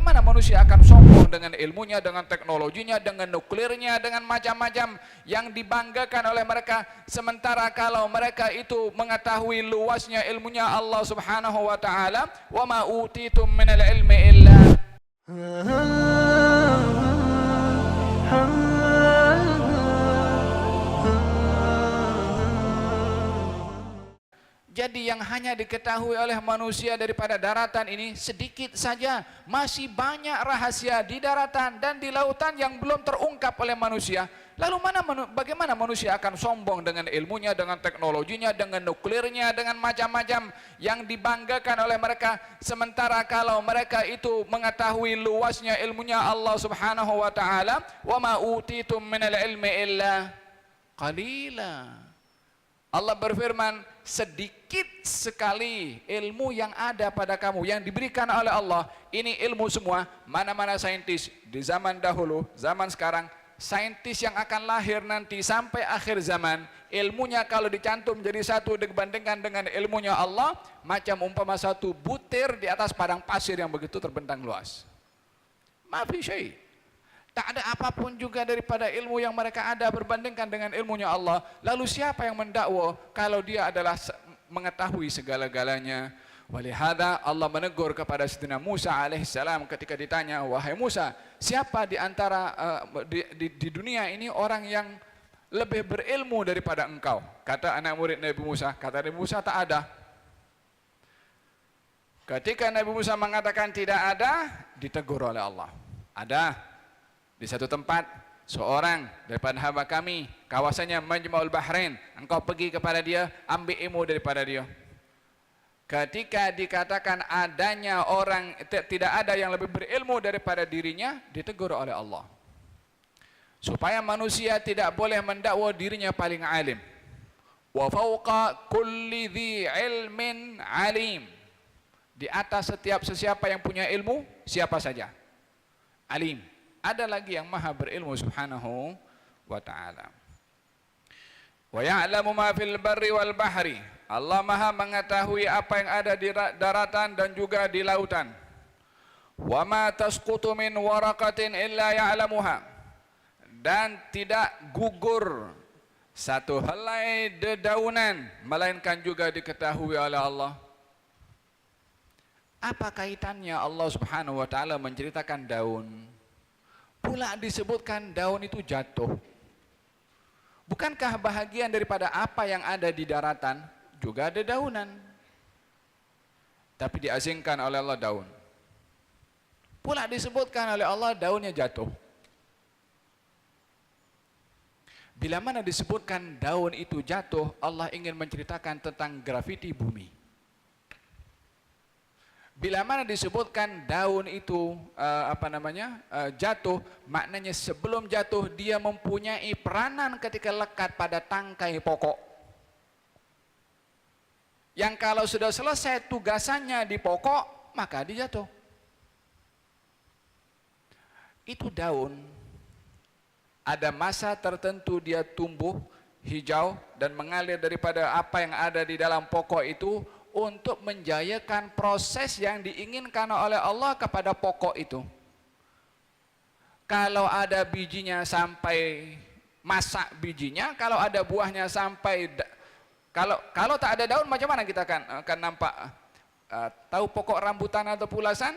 bagaimana manusia akan sombong dengan ilmunya, dengan teknologinya, dengan nuklirnya, dengan macam-macam yang dibanggakan oleh mereka, sementara kalau mereka itu mengetahui luasnya ilmunya Allah Subhanahu wa taala, wa ma utitum minal ilmi illa. Jadi yang hanya diketahui oleh manusia daripada daratan ini sedikit saja. Masih banyak rahasia di daratan dan di lautan yang belum terungkap oleh manusia. Lalu bagaimana manusia akan sombong dengan ilmunya, dengan teknologinya, dengan nuklirnya, dengan macam-macam yang dibanggakan oleh mereka, sementara kalau mereka itu mengetahui luasnya ilmunya Allah Subhanahu wa taala, wa ma utitum minal ilmi illa qalila. Allah berfirman, sedikit sekali ilmu yang ada pada kamu, yang diberikan oleh Allah. Ini ilmu semua. Mana-mana saintis di zaman dahulu, zaman sekarang, saintis yang akan lahir nanti sampai akhir zaman, ilmunya kalau dicantum jadi satu dibandingkan dengan ilmunya Allah, macam umpama satu butir di atas padang pasir yang begitu terbentang luas. Ma fi syai'. Tak ada apapun juga daripada ilmu yang mereka ada berbandingkan dengan ilmunya Allah. Lalu siapa yang mendakwa kalau dia adalah mengetahui segala-galanya? Walihada Allah menegur kepada Sayyidina Musa alaihissalam ketika ditanya, wahai Musa, siapa di antara di dunia ini orang yang lebih berilmu daripada engkau? Kata anak murid Nabi Musa, kata Nabi Musa, tak ada. Ketika Nabi Musa mengatakan tidak ada, ditegur oleh Allah. Ada. Di satu tempat, seorang daripada hamba kami, kawasannya Majma'ul Bahrain, engkau pergi kepada dia, ambil ilmu daripada dia. Ketika dikatakan adanya orang, tidak ada yang lebih berilmu daripada dirinya, ditegur oleh Allah. Supaya manusia tidak boleh mendakwa dirinya paling alim. Wa fawqa kulli dhi ilmin alim. Di atas setiap sesiapa yang punya ilmu, siapa saja alim. Ada lagi yang maha berilmu subhanahu wa ta'ala. Wa ya'lamu ma fil barri wal bahri. Allah maha mengetahui apa yang ada di daratan dan juga di lautan. Wa ma tasqutu min waraqatin illa ya'lamuha. Dan tidak gugur satu helai dedaunan melainkan juga diketahui oleh Allah. Apa kaitannya Allah subhanahu wa ta'ala menceritakan daun? Pula disebutkan daun itu jatuh. Bukankah bahagian daripada apa yang ada di daratan juga ada daunan? Tapi diasingkan oleh Allah daun. Pula disebutkan oleh Allah daunnya jatuh. Bila mana disebutkan daun itu jatuh, Allah ingin menceritakan tentang graviti bumi. Bila mana disebutkan daun itu jatuh, maknanya sebelum jatuh dia mempunyai peranan ketika lekat pada tangkai pokok. Yang kalau sudah selesai tugasannya di pokok, maka dia jatuh. Itu daun. Ada masa tertentu dia tumbuh hijau dan mengalir daripada apa yang ada di dalam pokok itu, untuk menjayakan proses yang diinginkan oleh Allah kepada pokok itu. Kalau ada bijinya sampai masak bijinya, kalau ada buahnya sampai kalau tak ada daun, macam mana kita akan nampak? Tahu pokok rambutan atau pulasan?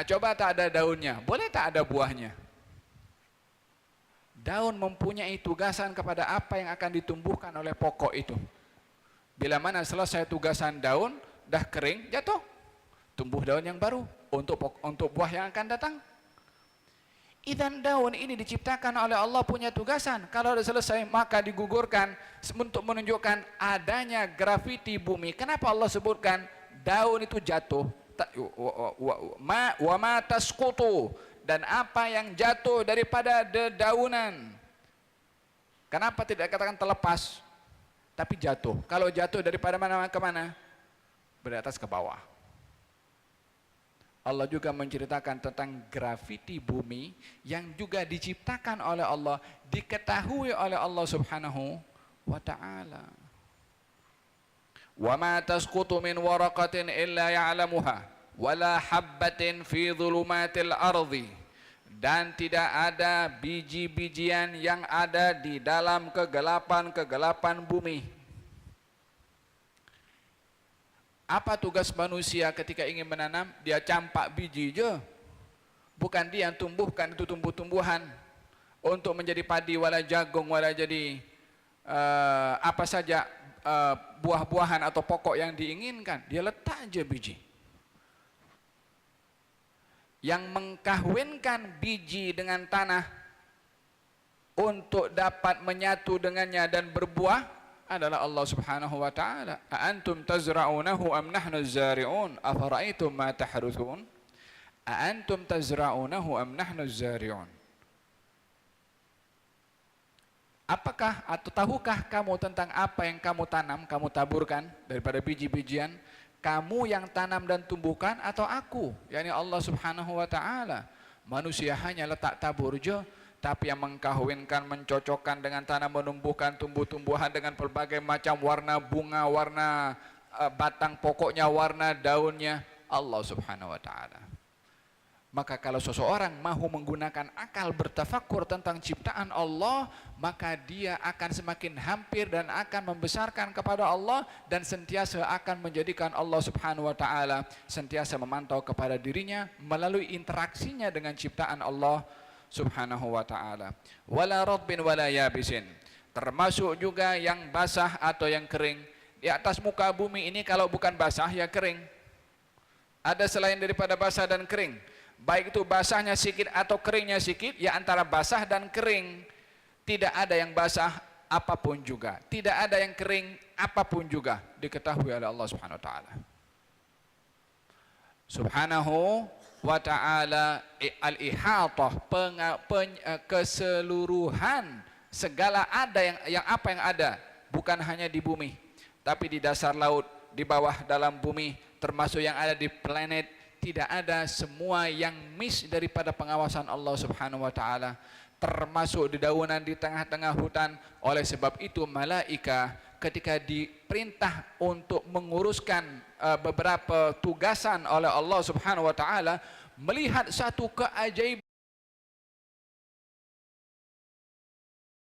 Coba tak ada daunnya, boleh tak ada buahnya? Daun mempunyai tugasan kepada apa yang akan ditumbuhkan oleh pokok itu. Bila mana selesai tugasan daun, dah kering, jatuh. Tumbuh daun yang baru untuk buah yang akan datang. Idan daun ini diciptakan oleh Allah punya tugasan. Kalau sudah selesai, maka digugurkan untuk menunjukkan adanya graviti bumi. Kenapa Allah sebutkan daun itu jatuh? Wa ma tasqutu. Dan apa yang jatuh daripada dedaunan. Kenapa tidak katakan terlepas? Tapi jatuh. Kalau jatuh daripada mana ke mana? Dari atas ke bawah. Allah juga menceritakan tentang graviti bumi yang juga diciptakan oleh Allah, diketahui oleh Allah subhanahu wa ta'ala. Wa ma tasqutu min waraqatin illa ya'lamuha. wala habbatin fi dhulumatil ardi, dan tidak ada biji-bijian yang ada di dalam kegelapan-kegelapan bumi. Apa tugas manusia ketika ingin menanam? Dia campak biji je. Bukan dia yang tumbuhkan itu tumbuh-tumbuhan untuk menjadi padi, wala jagung, wala jadi apa saja buah-buahan atau pokok yang diinginkan. Dia letak aja biji. Yang mengkahwinkan biji dengan tanah untuk dapat menyatu dengannya dan berbuah adalah Allah Subhanahu wa taala. A antum tazra'unahu am nahnu az-zari'un afara'aytum ma tahruthun? A antum tazra'unahu am nahnu az-zari'un? Apakah atau tahukah kamu tentang apa yang kamu tanam, kamu taburkan daripada biji-bijian? Kamu yang tanam dan tumbuhkan atau aku? yakni Allah Subhanahu wa taala. Manusia hanya letak tabur je, tapi yang mengkahwinkan, mencocokkan dengan tanah, menumbuhkan tumbuh-tumbuhan dengan berbagai macam warna bunga, warna batang pokoknya, warna daunnya, Allah Subhanahu wa taala. Maka kalau seseorang mahu menggunakan akal bertafakur tentang ciptaan Allah, maka dia akan semakin hampir dan akan membesarkan kepada Allah, dan sentiasa akan menjadikan Allah Subhanahu wa taala sentiasa memantau kepada dirinya melalui interaksinya dengan ciptaan Allah Subhanahu wa taala. Wala rabbin wala yabisin, termasuk juga yang basah atau yang kering. Di atas muka bumi ini kalau bukan basah ya kering. Ada selain daripada basah dan kering. Baik itu basahnya sikit atau keringnya sikit, ya antara basah dan kering. Tidak ada yang basah apapun juga, tidak ada yang kering apapun juga, diketahui oleh Allah Subhanahu wa taala. Subhanahu wa taala al-ihatah, keseluruhan segala ada yang apa yang ada, bukan hanya di bumi, tapi di dasar laut, di bawah dalam bumi, termasuk yang ada di planet. Tidak ada semua yang miss daripada pengawasan Allah Subhanahu wa taala, termasuk dedaunan di tengah-tengah hutan. Oleh sebab itu malaika ketika diperintah untuk menguruskan beberapa tugasan oleh Allah Subhanahu wa taala, melihat satu keajaiban